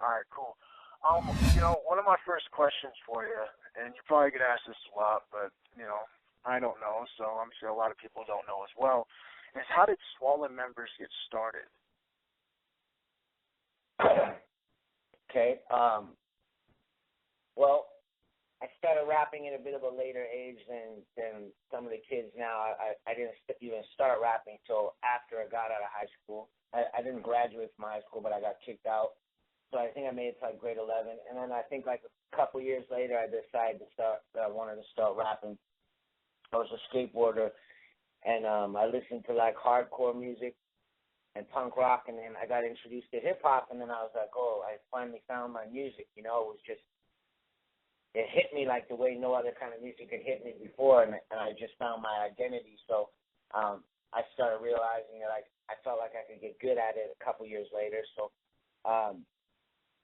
All right, cool. One of my first questions for you, and you probably get asked this a lot, but I don't know, so I'm sure a lot of people don't know as well, is how did Swollen Members get started? Okay. Well, I started rapping at a bit of a later age than some of the kids now. I didn't even start rapping till after I got out of high school. I didn't graduate from high school, but I got kicked out. So I think I made it to like grade 11. And then I think like a couple years later, I decided that I wanted to start rapping. I was a skateboarder, and I listened to like hardcore music and punk rock, and then I got introduced to hip-hop, and then I was like, oh, I finally found my music. It was just, it hit me like the way no other kind of music had hit me before, and I just found my identity. So I started realizing that I felt like I could get good at it a couple years later. So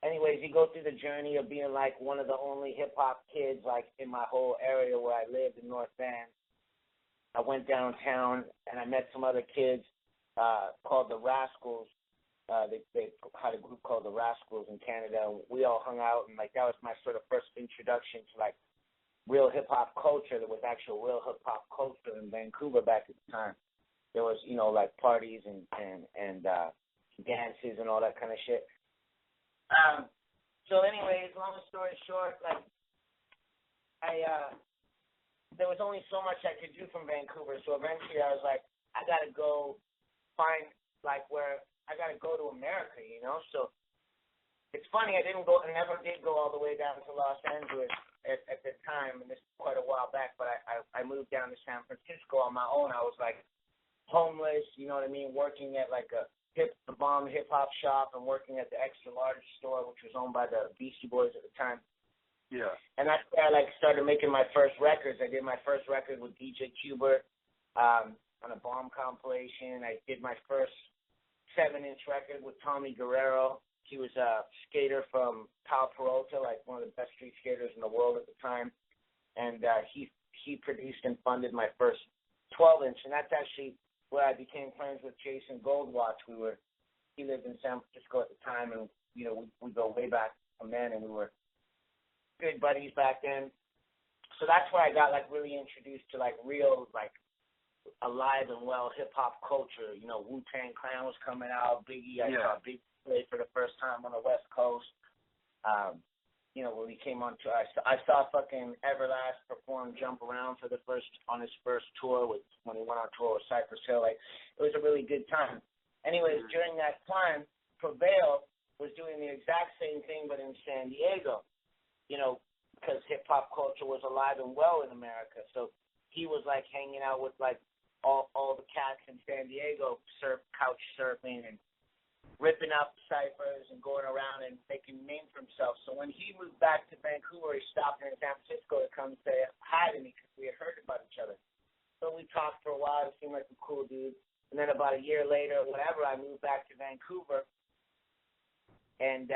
anyways, you go through the journey of being like one of the only hip-hop kids like in my whole area where I lived in North Van. I went downtown, and I met some other kids called the Rascals. They had a group called the Rascals in Canada. We all hung out, and like that was my sort of first introduction to like real hip hop culture. There was actual real hip hop culture in Vancouver back at the time. There was like parties and dances and all that kind of shit. So anyways, long story short, like there was only so much I could do from Vancouver. So eventually I was like, I gotta go find like where I gotta go to America, So it's funny, I never did go all the way down to Los Angeles at the time, and this is quite a while back, but I moved down to San Francisco on my own. I was like homeless, you know what I mean, working at like a bomb hip hop shop and working at the Extra Large store, which was owned by the Beastie Boys at the time. Yeah. And that's where I started making my first records. I did my first record with DJ Qbert on a Bomb compilation. I did my first 7-inch record with Tommy Guerrero. He was a skater from Palo Peralta, like one of the best street skaters in the world at the time. And he produced and funded my first 12-inch, and that's actually where I became friends with Jason Goldwatch. He lived in San Francisco at the time, and we go way back from then, and we were good buddies back then. So that's where I got like really introduced to like real like alive and well hip hop culture. Wu-Tang Clan was coming out. Biggie, I saw Biggie play for the first time on the West Coast. When he came on tour, I saw fucking Everlast perform Jump Around on his first tour when he went on tour with Cypress Hill. Like, it was a really good time. Anyways, during that time, Prevail was doing the exact same thing but in San Diego. Because hip-hop culture was alive and well in America. So he was, like, hanging out with, like, all the cats in San Diego, couch surfing and ripping up ciphers and going around and making a name for himself. So when he moved back to Vancouver, he stopped in San Francisco to come say hi to me because we had heard about each other. So we talked for a while. He seemed like a cool dude. And then about a year later, whatever, I moved back to Vancouver. And,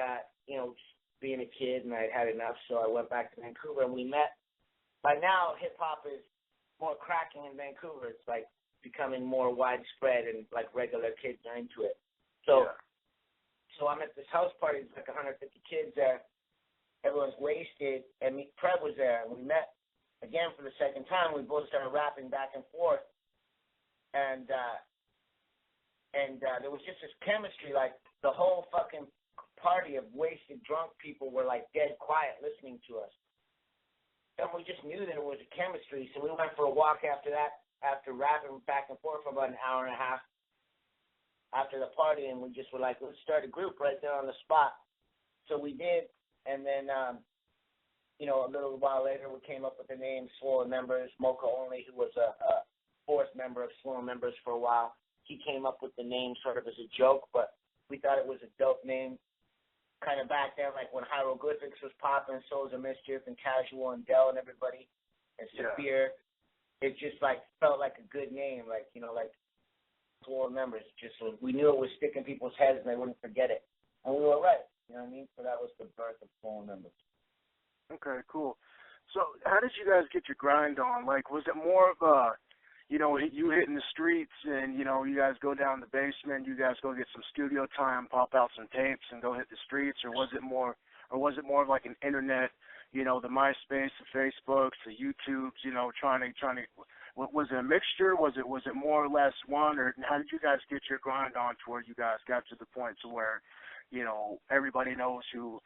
being a kid, and I had enough, so I went back to Vancouver, and we met. By now, hip-hop is more cracking in Vancouver. It's, like, becoming more widespread, and, like, regular kids are into it. So I'm at this house party. There's, like, 150 kids there. Everyone's wasted, and Prev was there, and we met again for the second time. We both started rapping back and forth, and there was just this chemistry, like, the whole fucking party of wasted drunk people were like dead quiet listening to us. And we just knew that it was a chemistry, so we went for a walk after that, after rapping back and forth for about an hour and a half after the party, and we just were like, let's start a group right there on the spot. So we did, and then a little while later we came up with the name Swollen Members. Mocha Only, who was a fourth member of Swollen Members for a while, he came up with the name sort of as a joke, but we thought it was a dope name. Kind of back then, like when Hieroglyphics was popping, Souls of Mischief and Casual and Dell and everybody, and Saphir, it just like felt like a good name, like Swollen Members. Just we knew it was sticking people's heads and they wouldn't forget it, and we were right. You know what I mean? So that was the birth of Swollen Members. Okay, cool. So how did you guys get your grind on? Like, was it more of a, you hitting the streets and, you guys go down the basement, you guys go get some studio time, pop out some tapes and go hit the streets, or was it more of like an internet, the MySpace, the Facebooks, the YouTubes, trying to was it a mixture? Was it more or less one, or how did you guys get your grind on to where you guys got to the point to where, everybody knows who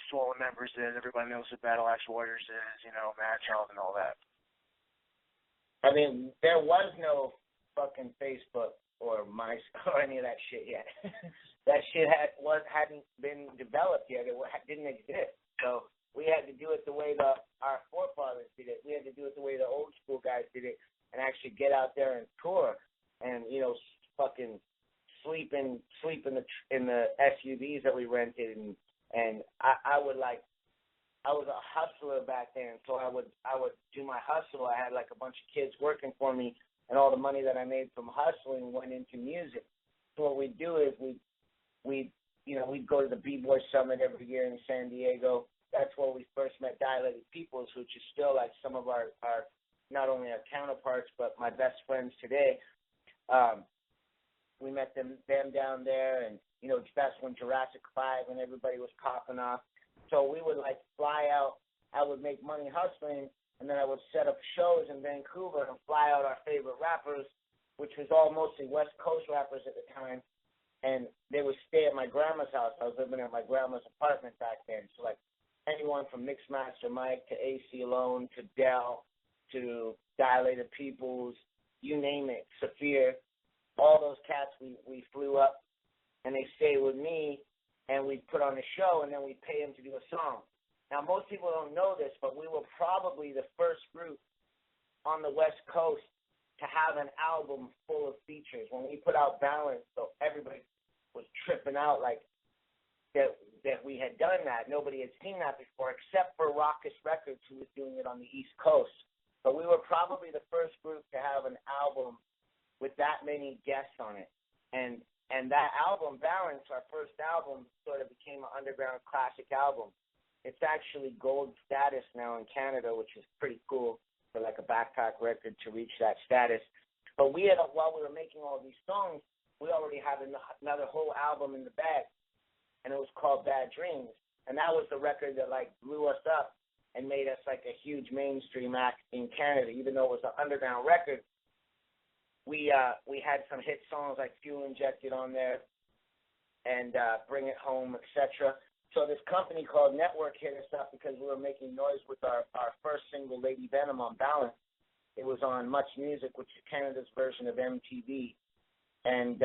Swollen Members is, everybody knows who Battle Axe Warriors is, Madchild and all that? I mean, there was no fucking Facebook or or any of that shit yet. That shit hadn't been developed yet. It didn't exist. So we had to do it the way our forefathers did it. We had to do it the way the old school guys did it, and actually get out there and tour, and fucking sleep in the SUVs that we rented, and I was a hustler back then, so I would do my hustle. I had like a bunch of kids working for me, and all the money that I made from hustling went into music. So what we'd do is we'd go to the B-Boy Summit every year in San Diego. That's where we first met Dilated Peoples, which is still like some of our not only our counterparts, but my best friends today. We met them down there, and that's when Jurassic 5 and everybody was popping off. So we would like fly out. I would make money hustling, and then I would set up shows in Vancouver and fly out our favorite rappers, which was all mostly West Coast rappers at the time. And they would stay at my grandma's house. I was living at my grandma's apartment back then. So like anyone from Mixmaster Mike to AC Alone to Dell to Dilated Peoples, you name it, Saphir, all those cats we flew up, and they stayed with me. And we'd put on a show, and then we'd pay them to do a song. Now, most people don't know this, but we were probably the first group on the West Coast to have an album full of features. When we put out Balance, so everybody was tripping out like that we had done that. Nobody had seen that before, except for Raucous Records, who was doing it on the East Coast. But we were probably the first group to have an album with that many guests on it. And that album, Balance, our first album, sort of became an underground classic album. It's actually gold status now in Canada, which is pretty cool for like a backpack record to reach that status. But we had, while we were making all these songs, we already had another whole album in the bag, and it was called Bad Dreams. And that was the record that like blew us up and made us like a huge mainstream act in Canada, even though it was an underground record. We had some hit songs like Fuel Injected on there and Bring It Home, etc. So this company called Network hit us up because we were making noise with our first single, Lady Venom, on Balance. It was on Much Music, which is Canada's version of MTV. And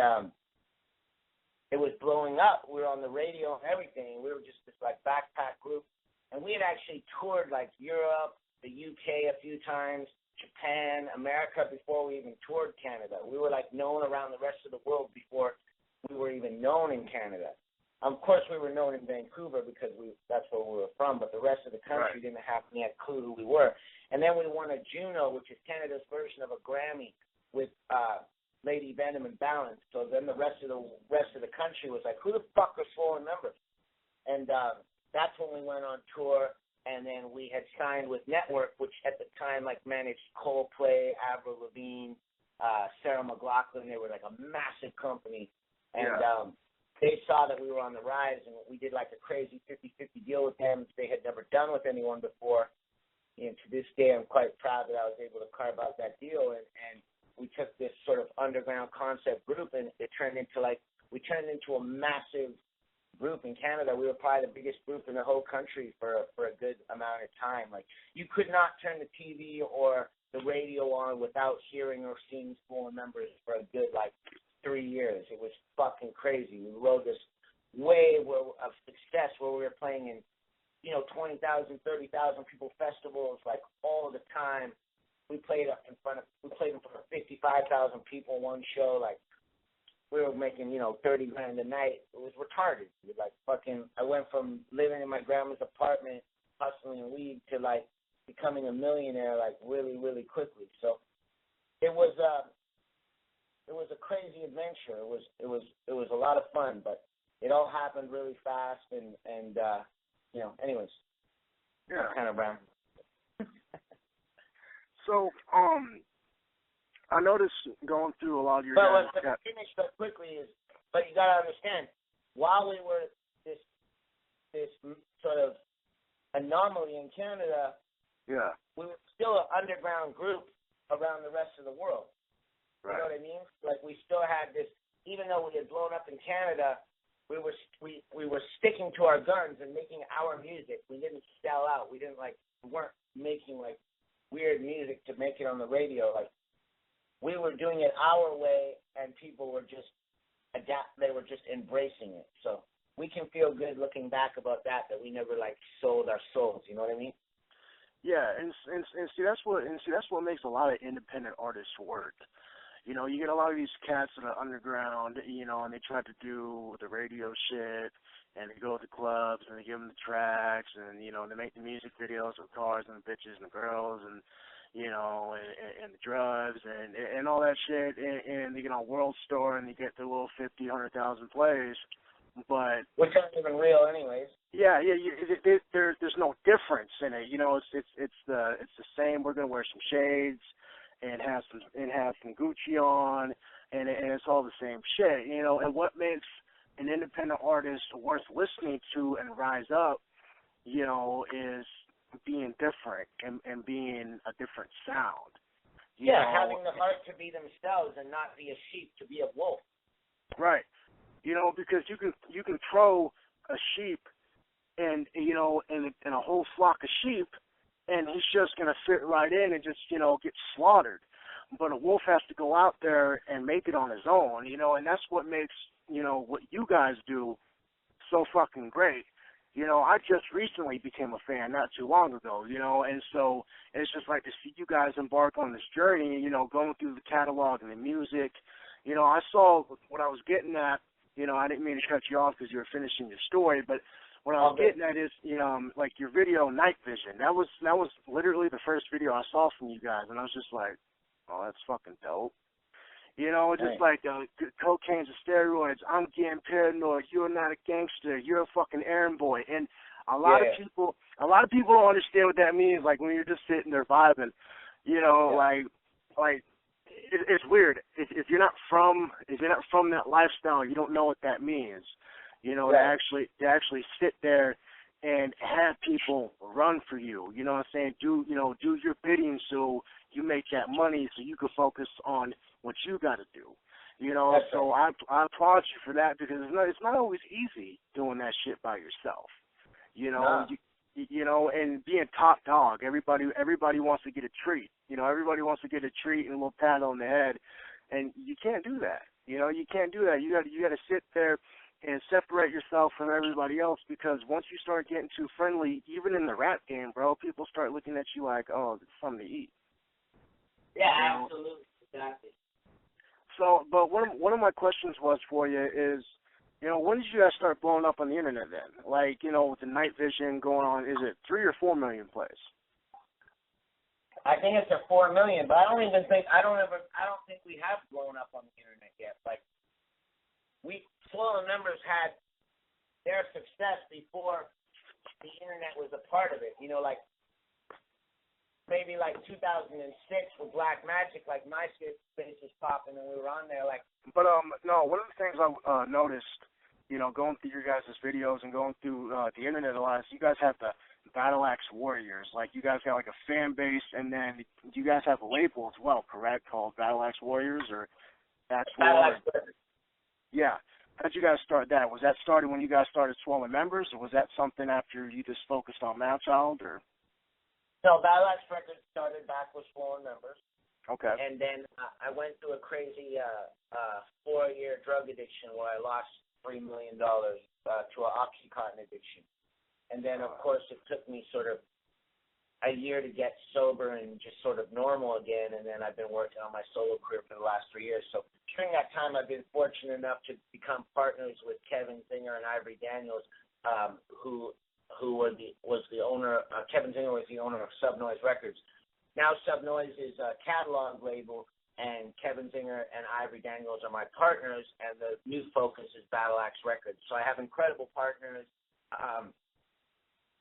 it was blowing up. We were on the radio and everything. We were just this like backpack group. And we had actually toured like Europe, the UK a few times, Japan, America, before we even toured Canada. We were like known around the rest of the world before we were even known in Canada. Of course, we were known in Vancouver because that's where we were from, but the rest of the country didn't have any clue who we were. And then we won a Juno, which is Canada's version of a Grammy, with Lady Venom and Balance. So then the rest of the country was like, who the fuck are Swollen Members? And that's when we went on tour. And then we had signed with Network, which at the time like managed Coldplay, Avril Lavigne, Sarah McLachlan. They were like a massive company, and they saw that we were on the rise, and we did like a crazy 50-50 deal with them. They had never done with anyone before, and to this day, I'm quite proud that I was able to carve out that deal. And we took this sort of underground concept group, and it turned into a massive group in Canada. We were probably the biggest group in the whole country for a good amount of time. Like, you could not turn the TV or the radio on without hearing or seeing Swollen Members for a good like 3 years. It was fucking crazy. We rode this wave of success where we were playing in 20,000, 30,000 people festivals like all the time. We played in front of 55,000 people one show. Like, we were making, $30 grand a night. It was retarded. It was like fucking, I went from living in my grandma's apartment, hustling weed, to like becoming a millionaire, like really, really quickly. So it was a crazy adventure. It was a lot of fun, but it all happened really fast, and anyways. Yeah. Kind of brown. So, I noticed going through a lot of your But guys. what to finish so quickly is, but you got to understand, while we were this sort of anomaly in Canada, Yeah. we were still an underground group around the rest of the world. Right. You know what I mean? Like we still had this, even though we had blown up in Canada, we were sticking to our guns and making our music. We didn't sell out. We weren't making like weird music to make it on the radio. Like we were doing it our way, and people were just they were just embracing it. So we can feel good looking back about that we never like sold our souls. You know what I mean? Yeah, and see that's what makes a lot of independent artists work. You know, you get a lot of these cats that are underground, you know, and they try to do the radio shit, and they go to the clubs, and they give them the tracks, and, you know, they make the music videos with cars and bitches and girls, and, you know, and the drugs, and all that shit, and they get on World Star, and they get their little 50, 100,000 plays, but... Which aren't even real anyways. Yeah, there's no difference in it, you know, it's the same, we're going to wear some shades, and have some Gucci on, and it's all the same shit, you know. And what makes an independent artist worth listening to and rise up, you know, is being different and being a different sound. You know, having the heart to be themselves and not be a sheep, to be a wolf. Right. You know, because you can throw a sheep and, you know, in a whole flock of sheep, and he's just going to fit right in and just, you know, get slaughtered. But a wolf has to go out there and make it on his own, you know, and that's what makes, you know, what you guys do so fucking great. You know, I just recently became a fan not too long ago, you know, and so it's just like to see you guys embark on this journey, you know, going through the catalog and the music. You know, I saw what I was getting at, you know, I didn't mean to cut you off because you were finishing your story, but what I was getting at is, you know, like your video Night Vision. That was literally the first video I saw from you guys, and I was just like, oh, that's fucking dope. You know, it's just like cocaine's a steroids. I'm getting paranoid. You're not a gangster. You're a fucking errand boy. And a lot of people don't understand what that means. Like when you're just sitting there vibing, you know, like it's weird. If you're not from that lifestyle, you don't know what that means. You know, to actually sit there and have people run for you. You know what I'm saying? Do your bidding so you make that money so you can focus on what you got to do. You know, so I applaud you for that because it's not always easy doing that shit by yourself. You know, you know, and being top dog, everybody wants to get a treat. You know, everybody wants to get a treat and a little pat on the head, and you can't do that. You know, you can't do that. You got to sit there and separate yourself from everybody else, because once you start getting too friendly, even in the rap game, bro, people start looking at you like, oh, it's something to eat. Yeah, you know? Absolutely, exactly. So, but one of my questions was for you is, you know, when did you guys start blowing up on the internet then? Like, you know, with the Night Vision going on, is it 3 or 4 million plays? I think it's a 4 million, but I don't think we have blown up on the internet yet. Like, Swollen Members had their success before the internet was a part of it. You know, like maybe like 2006 with Black Magic, like MySpace was popping and we were on there. Like, but no, one of the things I noticed, you know, going through your guys' videos and going through the internet a lot, is you guys have the Battle Axe Warriors. Like, you guys got like a fan base, and then you guys have a label as well, correct? Called Battle Axe Warriors or BaxWar? Yeah. How'd you guys start that? Was that started when you guys started Swollen Members, or was that something after you just focused on Madchild, or? No, Battle Axe Records started back with Swollen Members. Okay. And then I went through a crazy 4-year drug addiction where I lost $3 million to an Oxycontin addiction. And then, of course, it took me sort of a year to get sober and just sort of normal again, and then I've been working on my solo career for the last 3 years. So during that time, I've been fortunate enough to become partners with Kevin Zinger and Ivory Daniels, who was the owner. Kevin Zinger was the owner of Subnoise Records. Now Subnoise is a catalog label, and Kevin Zinger and Ivory Daniels are my partners, and the new focus is Battle Axe Records. So I have incredible partners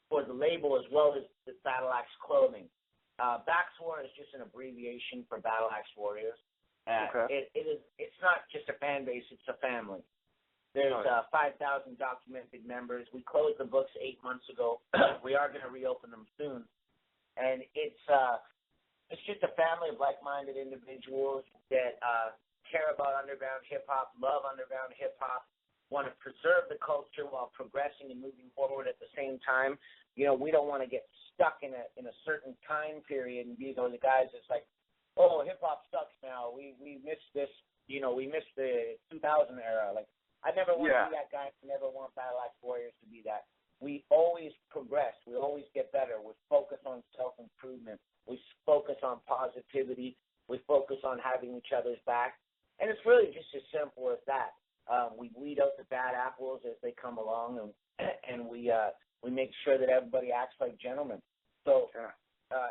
for the label as well as the Battle Axe clothing. BaxWar is just an abbreviation for Battle Axe Warriors. It's not just a fan base; it's a family. There's 5,000 documented members. We closed the books 8 months ago. We are going to reopen them soon, and it's just a family of like-minded individuals that care about underground hip-hop, love underground hip-hop, want to preserve the culture while progressing and moving forward at the same time. You know, we don't want to get stuck in a certain time period and be those guys that's like, oh, hip-hop sucks now. We missed this, you know, we missed the 2000 era. Like, I never want to be that guy. I never want Battle Axe Warriors to be that. We always progress. We always get better. We focus on self-improvement. We focus on positivity. We focus on having each other's back. And it's really just as simple as that. We weed out the bad apples as they come along, and we make sure that everybody acts like gentlemen. So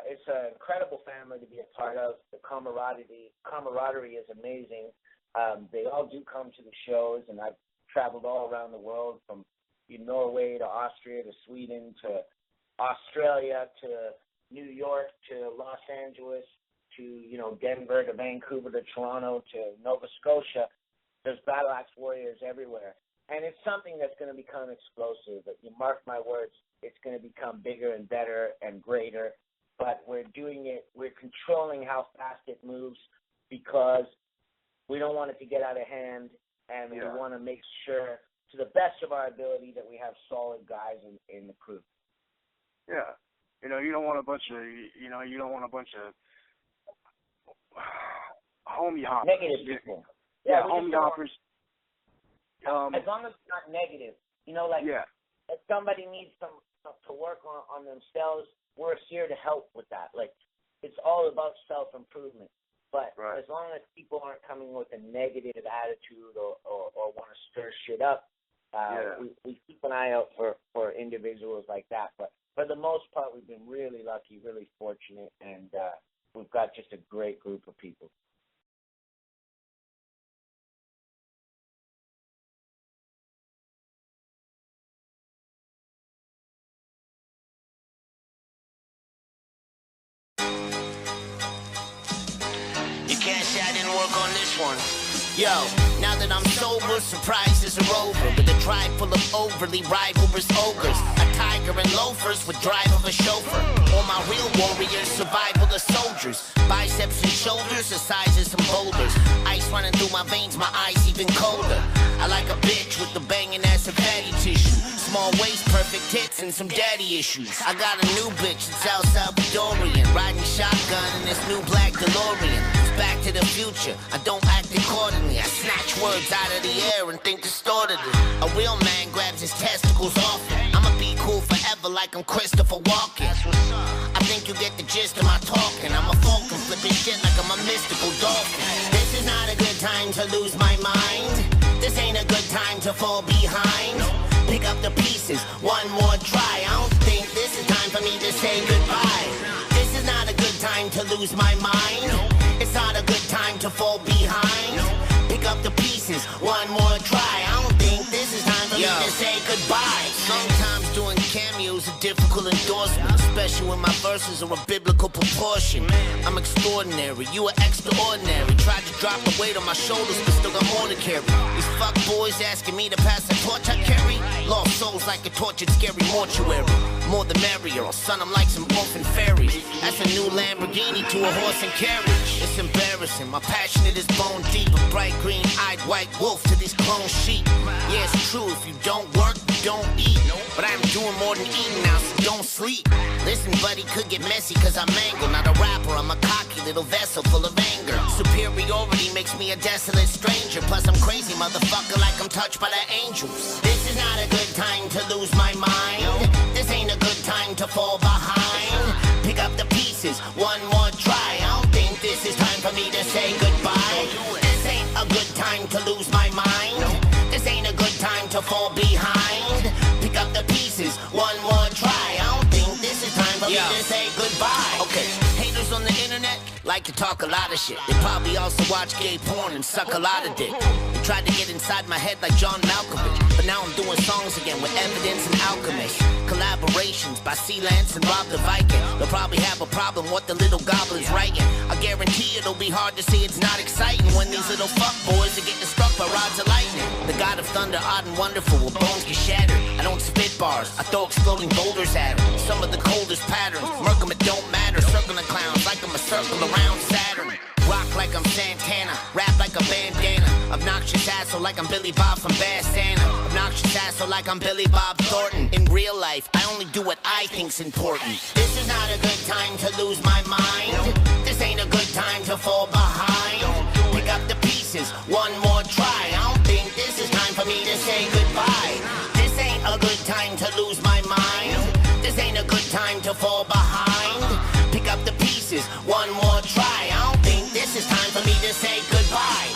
it's an incredible family to be a part of. The camaraderie is amazing. They all do come to the shows, and I've traveled all around the world from Norway to Austria to Sweden to Australia to New York to Los Angeles to, Denver to Vancouver to Toronto to Nova Scotia. There's Battle Axe Warriors everywhere. And it's something that's going to become explosive. But you mark my words, it's going to become bigger and better and greater. But we're doing it, we're controlling how fast it moves because we don't want it to get out of hand, and we want to make sure, to the best of our ability, that we have solid guys in the crew. Yeah. You don't want a bunch of, homie hoppers. Negative people. Yeah, homie hoppers. As long as it's not negative. If somebody needs to work on themselves, we're here to help with that. Like, it's all about self-improvement. But as long as people aren't coming with a negative attitude or want to stir shit up, we keep an eye out for individuals like that. But for the most part, we've been really lucky, really fortunate, and we've got just a great group of people. I didn't work on this one. Yo, now that I'm sober, surprises are over. With a drive full of overly rivalrous ogres, a tiger and loafers with drive of a chauffeur. All my real warriors, survival of soldiers. Biceps and shoulders, the size of some boulders. Ice running through my veins, my eyes even colder. I like a bitch with the banging ass and fatty tissue. Small waist, perfect tits, and some daddy issues. I got a new bitch, it's South Salvadorian. Riding shotgun in this new black DeLorean. It's Back to the Future, I don't act accordingly. I snatch words out of the air and think distortedly. A real man grabs his testicles often. I'ma be cool forever like I'm Christopher Walken. I think you get the gist of my talking. I'm a falcon flipping shit like I'm a mystical dolphin. This is not a good time to lose my mind. This ain't a good time to fall behind. Pick up the pieces, one more try. I don't think this is time for me to say goodbye. This is not a good time to lose my mind. It's not a good time to fall behind. Pick up the pieces, one more try. I don't think this is time for me to say goodbye. Sometimes doing cameos a difficult endorsement, especially when my verses are a biblical proportion. I'm extraordinary, you are extraordinary. Tried to drop the weight on my shoulders, but still got more to carry. These fuck boys asking me to pass the torch I carry. Lost souls like a tortured, scary mortuary. More the merrier, I'll son them like some orphan fairies. That's a new Lamborghini to a horse and carriage. It's embarrassing, my passionate is bone deep. A bright green-eyed white wolf to these clone sheep. Yeah, it's true, if you don't work, you don't eat. But I'm doing more than eating now, so don't sleep. Listen, buddy, could get messy cause I'm mangled. Not a rapper, I'm a cocky little vessel full of anger. Superiority makes me a desolate stranger. Plus I'm crazy, motherfucker, like I'm touched by the angels. This is not a good time to lose my mind. This ain't a good time to fall behind. Pick up the pieces, one more try. I don't think this is time for me to say goodbye. This ain't a good time to lose my mind. This ain't a good time to fall behind. Pick up the pieces, one more try. I don't think this is time for me to say goodbye. Okay, haters on the internet like to talk a lot of shit. They probably also watch gay porn and suck a lot of dick. Tried to get inside my head like John Malkovich, but now I'm doing songs again with Evidence and Alchemist. Collaborations by Lance and Rob the Viking. They'll probably have a problem what the little goblin's writing. I guarantee it'll be hard to see it's not exciting when these little fuckboys are getting struck by rods of lightning. The god of thunder, odd and wonderful, where bones get shattered. I don't spit bars, I throw exploding boulders at them. Some of the coldest patterns, murk 'em, it don't matter. Circling clowns like I'm a circle around Saturn. Rock like I'm Santana, rap like a bandana. Obnoxious asshole like I'm Billy Bob from Bad Santa. Obnoxious asshole like I'm Billy Bob Thornton. In real life, I only do what I think's important. This is not a good time to lose my mind. This ain't a good time to fall behind. Pick up the pieces, one more try. I don't think this is time for me to say goodbye. This ain't a good time to lose my mind. This ain't a good time to fall behind. Pick up the pieces, one more try. I don't think this is time for me to say goodbye.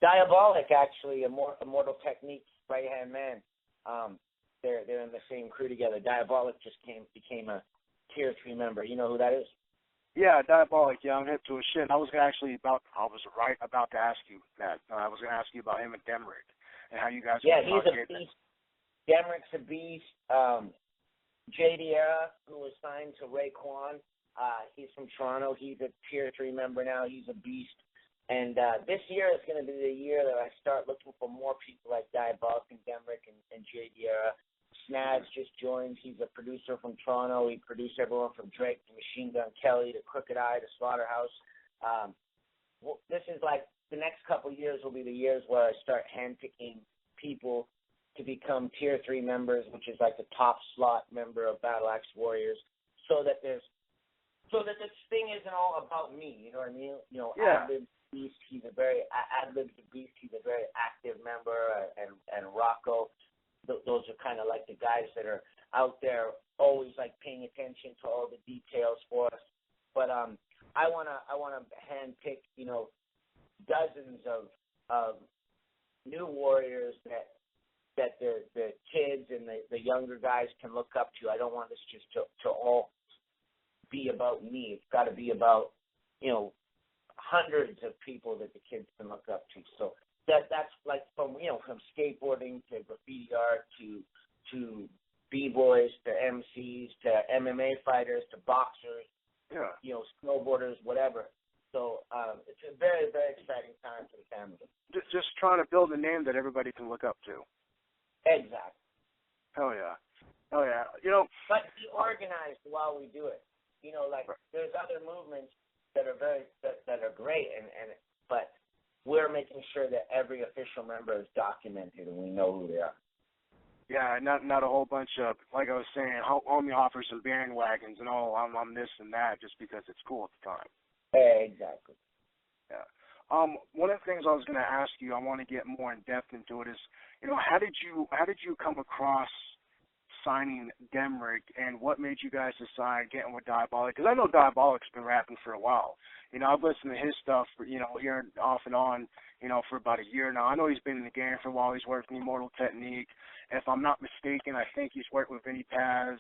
Diaoblic, actually, Immortal Technique's right-hand man. They're in the same crew together. Diaoblic just became a Tier 3 member. You know who that is? Yeah, Diaoblic. Yeah, I'm hip to his shit. I was right about to ask you that. I was gonna ask you about him and Demrick and how you guys. Yeah, he's a beast. Demrick's a beast. JDera, who was signed to Raekwon, he's from Toronto. He's a Tier 3 member now. He's a beast. And this year is going to be the year that I start looking for more people like Diaoblic and Demrick and JDera. Snaz just joined. He's a producer from Toronto. He produced everyone from Drake to Machine Gun Kelly to Crooked Eye to Slaughterhouse. This is like the next couple of years will be the years where I start handpicking people to become Tier 3 members, which is like the top slot member of Battle Axe Warriors, so that this thing isn't all about me. You know what I mean? You know, yeah. Adlib's beast. He's a very active member, and Rocco. Those are kind of like the guys that are out there always like paying attention to all the details for us. But I wanna handpick, you know, dozens of new warriors that the kids and the younger guys can look up to. I don't want this just to all be about me. It's got to be about, you know, hundreds of people that the kids can look up to. So that's like from skateboarding to graffiti art to b-boys to MCs to MMA fighters to boxers, you know, snowboarders, whatever. So it's a very, very exciting time for the family. Just trying to build a name that everybody can look up to. Exactly. Hell yeah. You know, but be organized while we do it. You know, like there's other movements that are great, but we're making sure that every official member is documented and we know who they are. Yeah, not a whole bunch of, like I was saying, homie offers and bandwagons and all. I'm this and that just because it's cool at the time. Exactly. Yeah. One of the things I was going to ask you, I want to get more in depth into it, is, you know, how did you come across signing Demrick, and what made you guys decide getting with Diaoblic? Because I know Diabolic's been rapping for a while. You know, I've listened to his stuff, here off and on, for about a year now. I know he's been in the game for a while. He's worked with Immortal Technique. And if I'm not mistaken, I think he's worked with Vinny Paz.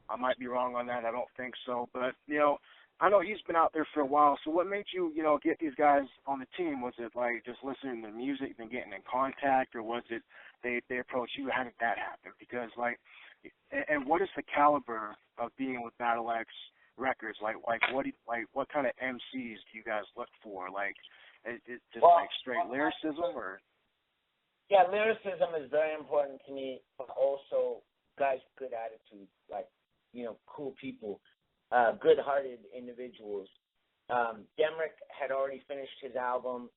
I might be wrong on that. I don't think so. But, I know he's been out there for a while. So what made you, get these guys on the team? Was it like just listening to music and getting in contact, or was it they approached you? How did that happen? Because, and what is the caliber of being with Battle Axe Records? What kind of MCs do you guys look for? Is it just straight lyricism, or? Yeah, lyricism is very important to me, but also guys with good attitude, cool people, good-hearted individuals. Demrick had already finished his album.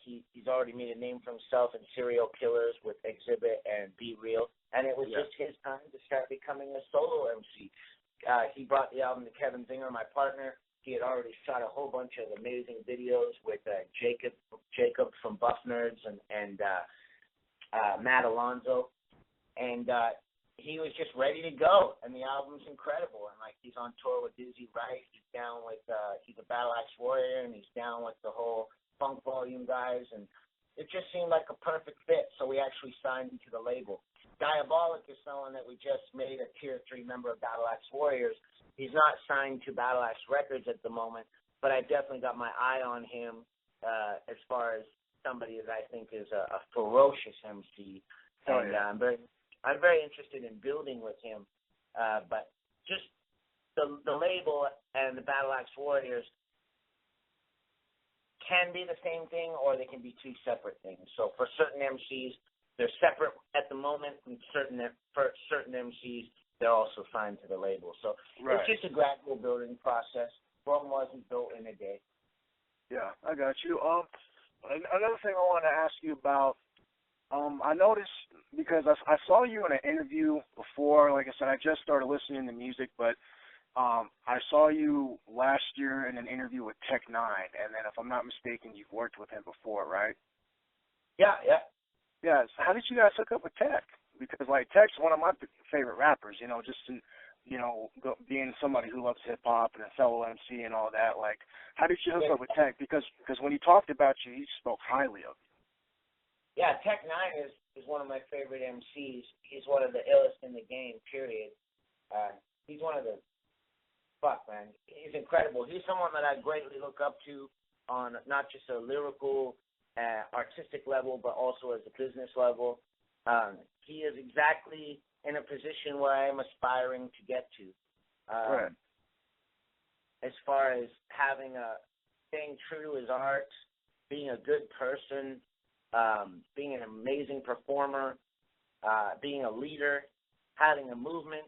He's already made a name for himself in Serial Killers with Exhibit and Be Real, and it was just his time to start becoming a solo MC. He brought the album to Kevin Zinger, my partner. He had already shot a whole bunch of amazing videos with Jacob from Buff Nerds and Matt Alonzo, and he was just ready to go, and the album's incredible. And he's on tour with Dizzy Wright. He's down with he's a Battle Axe Warrior, and he's down with the whole Funk Volume guys, and it just seemed like a perfect fit. So we actually signed him to the label. Diaoblic is someone that we just made a Tier 3 member of Battle Axe Warriors. He's not signed to Battle Axe Records at the moment, but I definitely got my eye on him as far as somebody that I think is a ferocious MC, and I'm very interested in building with him. But just the label and the Battle Axe Warriors can be the same thing, or they can be two separate things. So for certain MCs, they're separate at the moment, and for certain MCs, they're also signed to the label. So It's just a gradual building process. Rome wasn't built in a day. Yeah, I got you. Another thing I want to ask you about, I noticed, because I saw you in an interview before. Like I said, I just started listening to music, but I saw you last year in an interview with Tech N9ne, and then if I'm not mistaken, you've worked with him before, right? Yeah. Yes. How did you guys hook up with Tech? Because, like, Tech's one of my favorite rappers, just in, being somebody who loves hip-hop and a fellow MC and all that. Like, how did you hook up with Tech? Because when he talked about you, he spoke highly of you. Yeah, Tech N9ne is one of my favorite MCs. He's one of the illest in the game, period. He's one of the man. He's incredible. He's someone that I greatly look up to on not just a lyrical, artistic level, but also as a business level. He is exactly in a position where I am aspiring to get to. As far as staying true to his art, being a good person, being an amazing performer, being a leader, having a movement,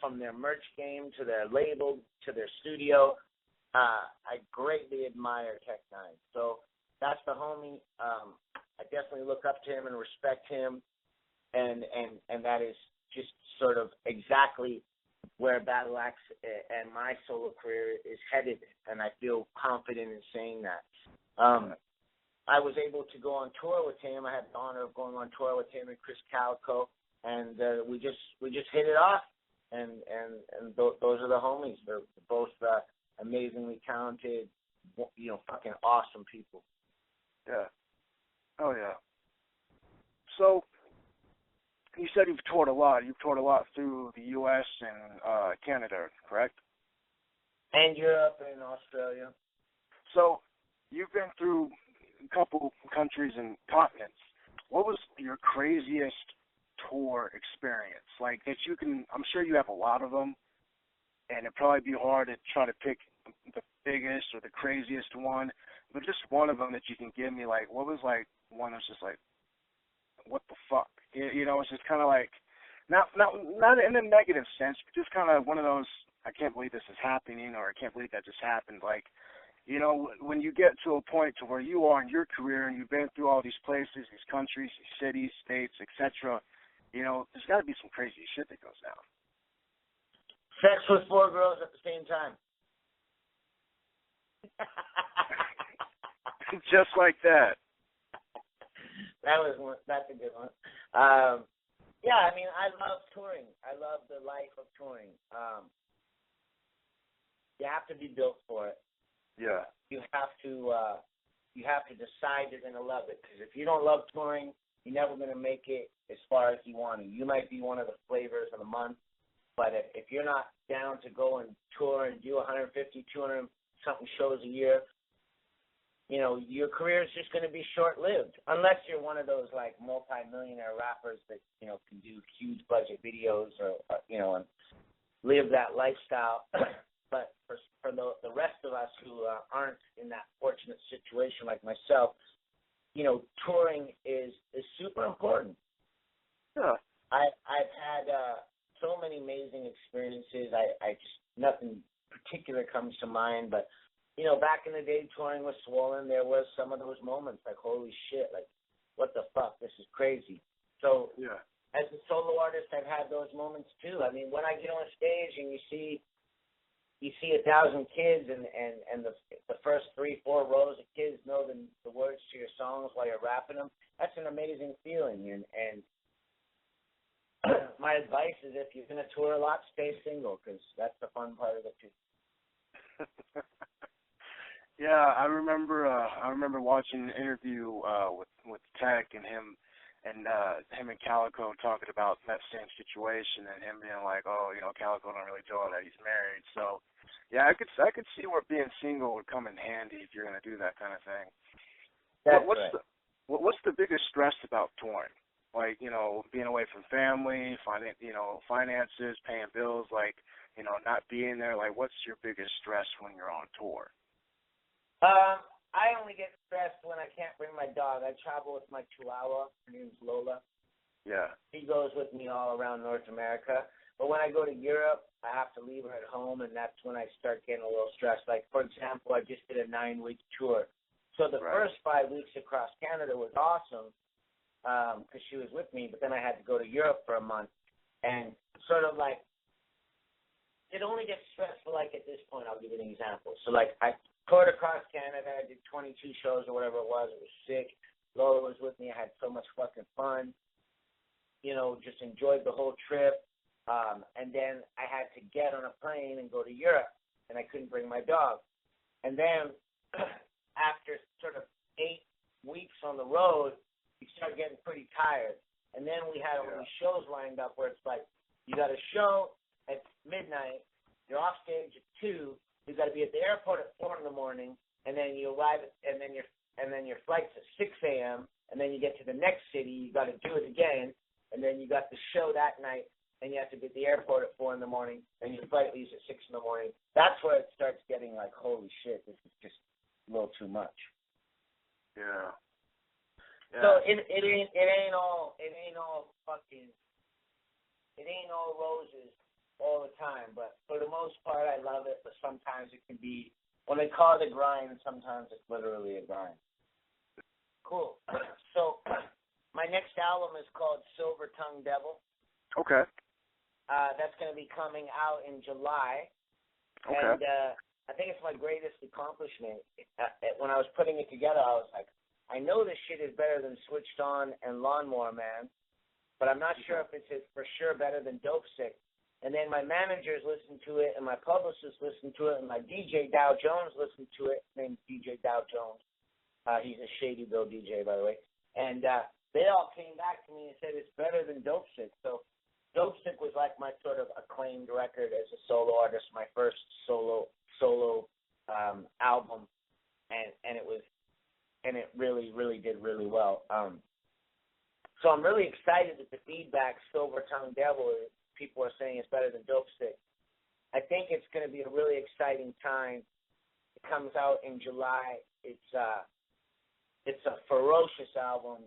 from their merch game to their label to their studio. I greatly admire Tech N9ne. So that's the homie. I definitely look up to him and respect him, and that is just sort of exactly where Battle Axe and my solo career is headed, and I feel confident in saying that. I was able to go on tour with him. I had the honor of going on tour with him and Chris Calico, and we just hit it off. And those are the homies. They're both amazingly talented, fucking awesome people. Yeah. Oh, yeah. So, you said you've toured a lot. You've toured a lot through the U.S. and Canada, correct? And Europe and Australia. So, you've been through a couple countries and continents. What was your craziest tour experience? Like, that you can, I'm sure you have a lot of them, and it'd probably be hard to try to pick the biggest or the craziest one, but just one of them that you can give me, like, what was, like, one that's just like, what the fuck? It's just kind of like, not in a negative sense, but just kind of one of those, I can't believe this is happening, or I can't believe that just happened. Like, when you get to a point to where you are in your career and you've been through all these places, these countries, these cities, states, etc., there's got to be some crazy shit that goes down. Sex with 4 girls at the same time. Just like that. That's a good one. Yeah, I mean, I love touring. I love the life of touring. You have to be built for it. Yeah. You have to decide you're going to love it, because if you don't love touring, you're never going to make it as far as you want to. You might be one of the flavors of the month, but if you're not down to go and tour and do 150, 200 something shows a year, your career is just going to be short-lived, unless you're one of those like multi-millionaire rappers that can do huge budget videos or and live that lifestyle. But for the rest of us who aren't in that fortunate situation like myself, touring is super important. Yeah. I've had so many amazing experiences. I just, nothing particular comes to mind, but back in the day, touring with Swollen, there was some of those moments like, holy shit, like, what the fuck, this is crazy. So yeah. As a solo artist, I've had those moments too. I mean, when I get on stage and you see 1,000 kids and the first 3-4 rows of kids know the words to your songs while you're rapping them, that's an amazing feeling. And my advice is, if you're going to tour a lot, stay single, because that's the fun part of it too. Yeah, I remember watching an interview with Tech and him and Calico talking about that same situation, and him being like, oh, Calico don't really do all that, he's married. So, Yeah, I could see where being single would come in handy if you're gonna do that kind of thing. That's What's right. what's the biggest stress about touring? Like, being away from family, finances, paying bills, like, not being there. Like, what's your biggest stress when you're on tour? I only get stressed when I can't bring my dog. I travel with my Chihuahua. Her name's Lola. Yeah. She goes with me all around North America. But when I go to Europe, I have to leave her at home, and that's when I start getting a little stressed. Like, for example, I just did a 9-week tour. So the first 5 weeks across Canada was awesome because she was with me, but then I had to go to Europe for a month. And sort of like, it only gets stressful, like, at this point. I'll give you an example. So, like, I toured across Canada. I did 22 shows or whatever it was. It was sick. Lola was with me. I had so much fucking fun. Just enjoyed the whole trip. And then I had to get on a plane and go to Europe, and I couldn't bring my dog. And then after sort of 8 weeks on the road, you start getting pretty tired. And then we had all these shows lined up where it's like, you got a show at midnight, you're off stage at 2, you got to be at the airport at 4 in the morning, and then you arrive, and then your flight's at 6 a.m., and then you get to the next city, you got to do it again, and then you got the show that night, and you have to be at the airport at 4 in the morning, and your flight leaves at 6 in the morning. That's where it starts getting like, holy shit, this is just a little too much. Yeah. So it ain't all roses all the time, but for the most part I love it, but sometimes it can be, when they call it a grind, sometimes it's literally a grind. Cool. So my next album is called Silver Tongue Devil. Okay. That's going to be coming out in July. Okay. And I think it's my greatest accomplishment. When I was putting it together, I was like, I know this shit is better than Switched On and Lawnmower Man, but I'm not sure if it's for sure better than Dope Sick. And then my managers listened to it, and my publicists listened to it, and my DJ Dow Jones listened to it, named DJ Dow Jones. He's a Shadyville DJ, by the way. And they all came back to me and said it's better than Dope Sick. So Dope Sick was like my sort of acclaimed record as a solo artist, my first solo album, and it really, really did really well. So I'm really excited that the feedback, Silver Tongue Devil, people are saying it's better than Dope Sick. I think it's going to be a really exciting time. It comes out in July. It's a ferocious album.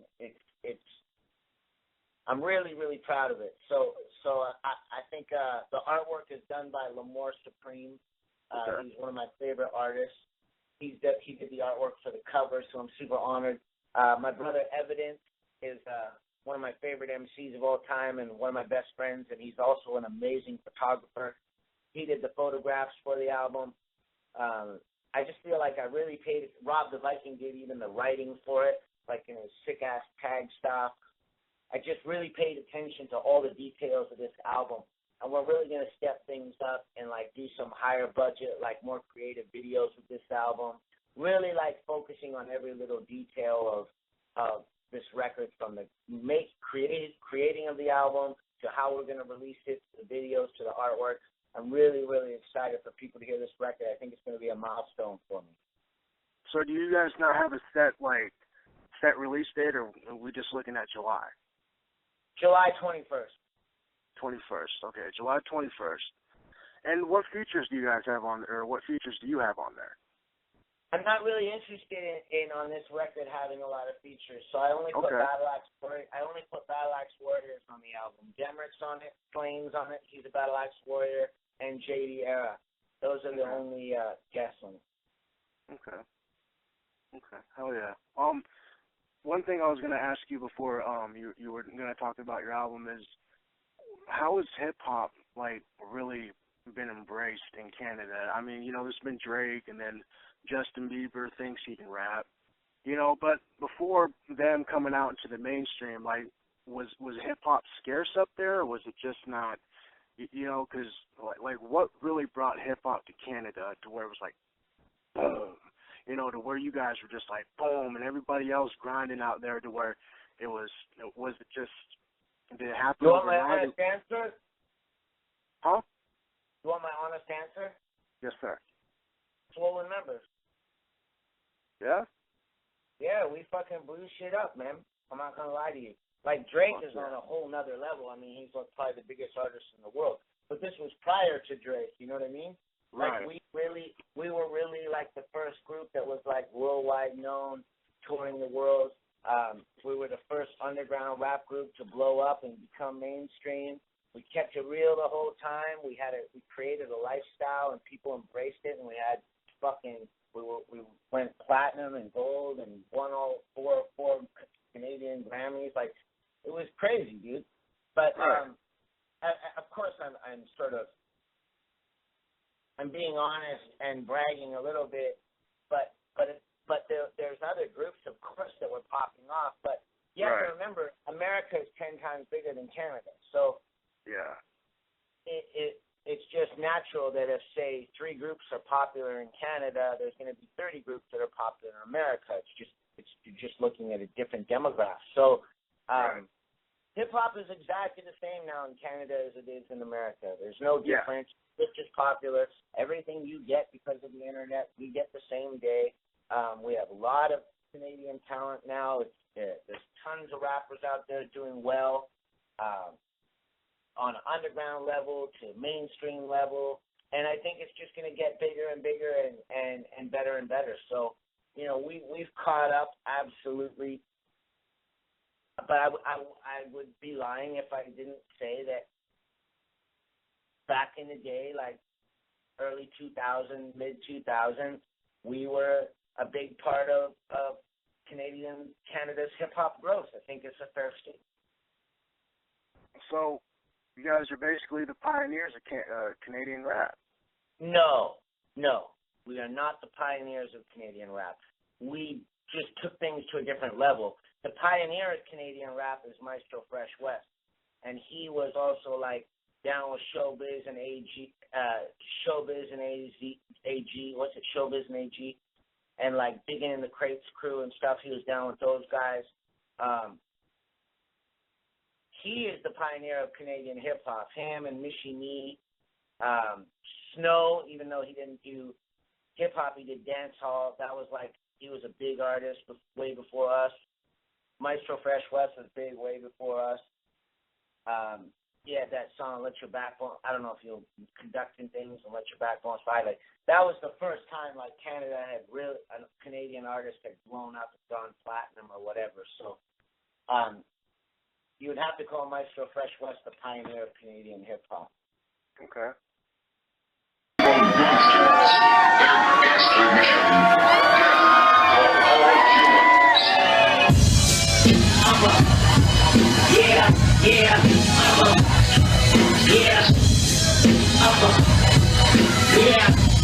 I'm really, really proud of it. So I think the artwork is done by L'Amour Supreme. He's one of my favorite artists. He did the artwork for the cover, so I'm super honored. My brother Evidence is one of my favorite MCs of all time and one of my best friends, and he's also an amazing photographer. He did the photographs for the album. I just feel like I really paid it. Rob the Viking did even the writing for it, like in his sick-ass tag style. I just really paid attention to all the details of this album. And we're really going to step things up and, like, do some higher budget, like, more creative videos with this album. Really, like, focusing on every little detail of this record, from the creating of the album to how we're going to release it, to the videos, to the artwork. I'm really, really excited for people to hear this record. I think it's going to be a milestone for me. So do you guys now have a set release date, or are we just looking at July? July 21st. 21st. Okay, July 21st. And what features do you guys have on, or what features do you have on there? I'm not really interested in on this record having a lot of features, so I only put Battle Axe Warriors on the album. Demrick's on it, Flames on it. He's a Battle Axe Warrior, and JD Era. Those are the only guests on it. Okay. Hell yeah. One thing I was going to ask you before you were going to talk about your album is, how has hip-hop, like, really been embraced in Canada? I mean, there's been Drake, and then Justin Bieber thinks he can rap, but before them coming out into the mainstream, like, was hip-hop scarce up there, or was it just not, because, like, what really brought hip-hop to Canada to where it was like, boom, to where you guys were just like, boom, and everybody else grinding out there, to where it just, did it happen? You want my honest answer? Huh? You want my honest answer? Yes, sir. Swollen members. Yeah? Yeah, we fucking blew shit up, man. I'm not gonna lie to you. Like, Drake is on a whole nother level. I mean, he's like probably the biggest artist in the world. But this was prior to Drake, you know what I mean? Right. Like, we were really like the first group that was like worldwide known, touring the world. We were the first underground rap group to blow up and become mainstream. We kept it real the whole time. We created a lifestyle and people embraced it, and we had we went platinum and gold and won all four Canadian Grammys. Like, it was crazy, dude. But of course, I'm being honest and bragging a little bit, but there's other groups, of course, that were popping off. But you have to remember, America is 10 times bigger than Canada. So yeah, it's just natural that if, say, 3 groups are popular in Canada, there's going to be 30 groups that are popular in America. You're just looking at a different demographic. So hip-hop is exactly the same now in Canada as it is in America. There's no difference. It's just popular. Everything you get because of the internet, we get the same day. We have a lot of Canadian talent now. There's tons of rappers out there doing well. On an underground level to mainstream level, and I think it's just going to get bigger and bigger and better and better. So, you know, we've caught up, absolutely. But I would be lying if I didn't say that back in the day, like early 2000, mid 2000, we were a big part of Canada's hip hop growth. I think it's a fair statement. So, you guys are basically the pioneers of Canadian rap. No. We are not the pioneers of Canadian rap. We just took things to a different level. The pioneer of Canadian rap is Maestro Fresh West. And he was also, like, down with Showbiz and AG, Showbiz and AG, and, like, digging in the Crates crew and stuff. He was down with those guys. He is the pioneer of Canadian hip-hop. Him and Michie Nee. Snow, even though he didn't do hip-hop, he did dancehall. That was like, he was a big artist way before us. Maestro Fresh West was big way before us. He had that song, Let Your Backbone, I don't know if you're conducting things and Let Your Backbone Fly. Like, that was the first time, like, Canada had really, a Canadian artist had blown up and gone platinum or whatever. So, you would have to call Maestro Fresh West the pioneer of Canadian hip-hop. Okay.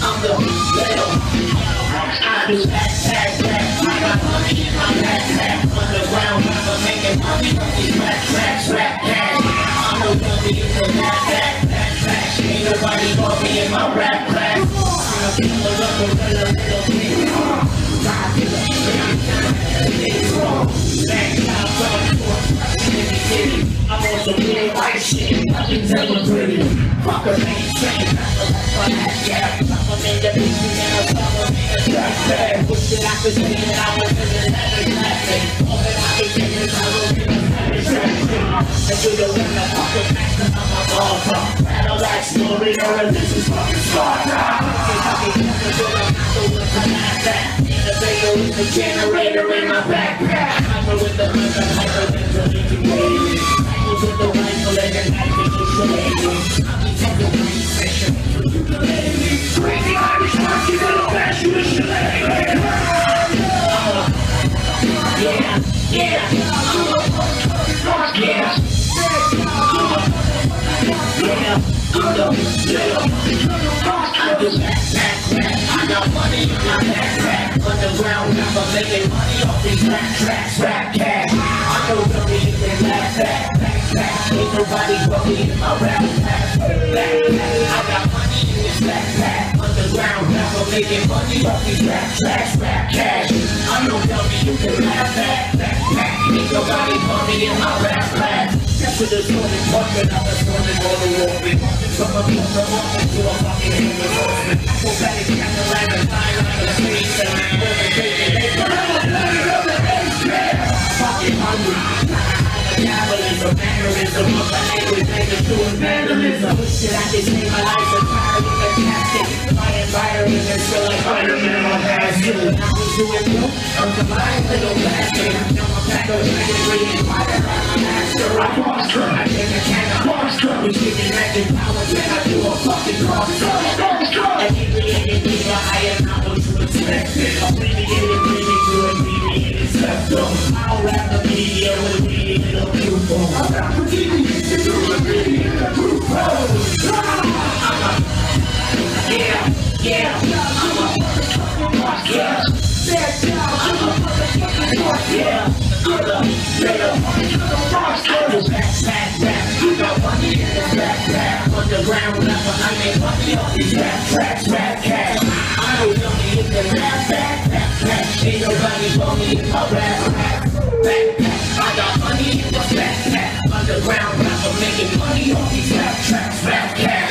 I'm the little. I do that. I got money in my backpack. Underground rapper making money from these rap cash. I'm no dummy in the backpack. Ain't nobody gonna be in my rap class. I'm a killer of a little bit. Ride to the it's wrong. Back down from the city. I'm on some real white shit. Nothing celebrated. Fuck a mainstream. I'm in the beach and I'm in the track bag. Wish that I could say that I was in the leather classic. All that I could say is I was in the leather track. And you don't want to fuck with me cause I'm a ballpark. Battle that story or this is fucking Sparta. Innovator with the generator in my backpack. Hyper with the hyperventilating wave. Cycles with the rifle and the knife and the I'll be taking a session. Crazy Irish monkey that'll bash you to shit. I got money in my backpack. Underground rapper making money off these rap cash. I know dummy you can laugh at. Backpack, ain't nobody bully in my rap pack. I got money in this backpack. Underground rapper making money off these rap cash. I know dummy you can laugh at. Backpack, ain't nobody bully in my rap pack. to the sonic market, I'm a sonic on the road. From a market to a fucking human horseman. Acrobatic Cadillac, a fire like a space, and I'm overtaking it. Forever planet of the H-Man. Fucking hungry. Metabolism, mannerism, of the language, niggas doing vandalism. Shit, I can save my life and fire with a casket. My environment is still like Spider-Man on acid. Now I'm doing dope, I'm the mind little bastard. Now I'm back on the green fire, I'm a master. I'm monster, I take a can of monster. We taking magic powers, then I do a fucking monster. And inebriated people, I am not what you expected. Abbreviated, breathing through abbreviated spectrum. I'll rap the media with reading little pupil. I'm not abbreviated through abbreviated pupil. Yeah, I'm a motherfucking monster. Bad job, I'm a motherfucking monster. I'm a monster. Back, you got money in the backpack. Underground rapper, I make money off these rap tracks, rap cash. I don't know me in the rap backpack. Ain't nobody for me in my rap backpack. I got money in the backpack. Underground rapper making money off these rap tracks, rap cash.